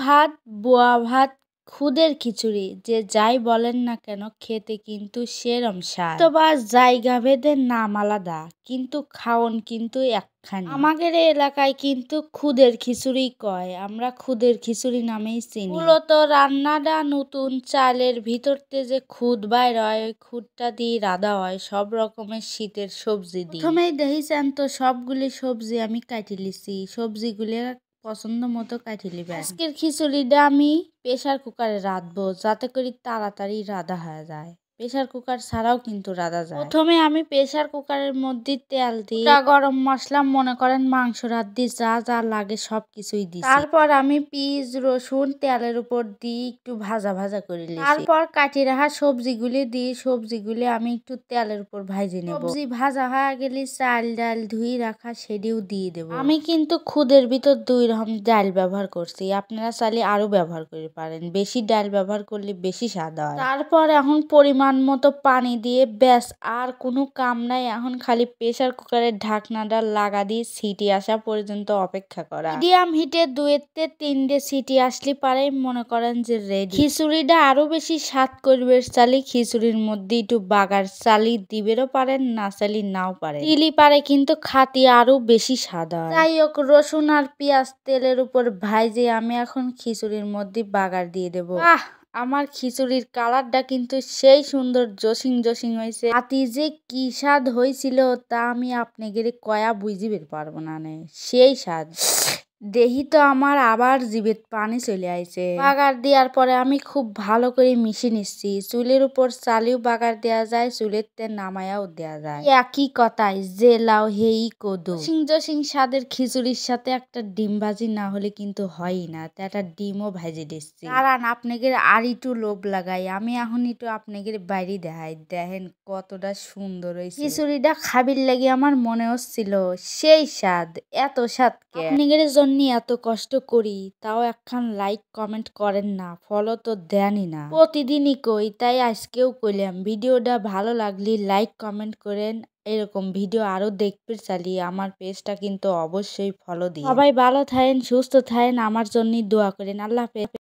ভাত, বোয়া ভাত, খুদের খিচুড়ি যে যাই বলেন না কেন খেতে কিন্তু সেরম স্বাদ। বা জায়গা ভেদে নাম আলাদা কিন্তু খাওন কিন্তু একখানি। আমাদের এই এলাকায় কিন্তু খুদের খিচুড়ি কয়, আমরা খুদের খিচুড়ি নামেই চিনি। মূলত রান্নাটা নতুন চালের ভিতরতে যে খুদ বাইর হয় ওই খুদটা দিয়ে রাঁধা হয় সব রকমের শীতের সবজি দিয়ে। প্রথমেই দেখিছেন তো সবগুলি সবজি আমি কাটি লিছি, সবজিগুলি পছন্দ মতো কাটি লিবেন। আজকের খিচুড়িটা আমি প্রেসার কুকারে রাঁধবো যাতে করে তাড়াতাড়ি রাঁধা হয়ে যায়। প্রেসার কুকার ছাড়াও কিন্তু রাঁধা যায়। প্রথমে আমি প্রেসার কুকারের মধ্যে তেল দিই, গরম মশলা মনে করেন মাংস রাঁধতে যা যা লাগে সব কিছুই দিই। তারপর আমি পেঁয়াজ রসুন তেলের উপর দিয়ে একটু ভাজা ভাজা করে নিই। তারপর কাটি রাখা সবজিগুলি দিই, সবজিগুলি আমি একটু তেলের উপর ভাজে নেব। সবজি ভাজা হয়ে গেলে চাল ডাল ধুই রাখা সেটিও দিয়ে দেব। আমি কিন্তু খুদের ভিতর 2 রকম ডাল ব্যবহার করছি, আপনারা চাইলে আরো ব্যবহার করতে পারেন, বেশি ডাল ব্যবহার করলে বেশি স্বাদ হয়। তারপর এখন পরিমাণ মতো পানি দিয়ে ব্যাস আর কোনো কাম নাই, এখন খালি প্রেসার কুকারের ঢাকনাটা লাগা দিয়ে সিটি আসা পর্যন্ত অপেক্ষা করা। মিডিয়াম হিটে 2-3 সিটি আসলে পারে মনে করেন যে রেডি। খিচুড়িটা আরো বেশি স্বাদ করবে চালি খিচুড়ির মধ্যে একটু বাগার চালি দিবেরও পারেন, না চালি নাও পারেন, দিলি পারে কিন্তু খাতি আরো বেশি স্বাদ হয়। যাই হোক রসুন আর পেঁয়াজ তেলের উপর ভাইজে আমি এখন খিচুড়ির মধ্যে বাগার দিয়ে দেবো। আমার খিচুড়ির কালারটা কিন্তু সেই সুন্দর জসিং জসিং হয়েছে, আতি যে কি স্বাদ হয়েছিল তা আমি আপনাদের কয়া বুঝিবের পারবো না। সেই স্বাদ দেহি তো আমার আবার জিভে পানি চলে আইছে। বাগার দেওয়ার পরে আমি খুব ভালো করে মিশিয়ে নিচ্ছি। চুলের উপর চালিও বাগার দেওয়া যায়, চুলের তে নামায়াও দেওয়া যায়, একই কথাই যে লাও হেই কদু। জসিং জসিং স্বাদের খিচুড়ির সাথে একটা ডিম ভাজি না হলে কিন্তু হয়ই না, তো একটা ডিমও ভাজি দিচ্ছি। কারণ আপনাদের আর একটু লোভ লাগাই, আমি এখন একটু আপনাদের বাইরে দেখাই, দেখেন কতটা সুন্দর হয়েছে খিচুড়িটা। খাবির লাগে আমার মনে হচ্ছিল সেই স্বাদ, এত স্বাদ আপনাদের জন্য এত কষ্ট করি তাও একখান লাইক কমেন্ট করেন না, ফলো তো দেনই না। প্রতিদিনই কই তাই আজকেও কইলাম ভিডিওটা ভালো লাগলে লাইক কমেন্ট করেন। এরকম ভিডিও আরো দেখতে চালিয়ে আমার পেজটা কিন্তু অবশ্যই ফলো দিন। সবাই ভালো থাকেন, সুস্থ থাকেন, আমার জন্য দোয়া করেন। আল্লাহ হাফেজ।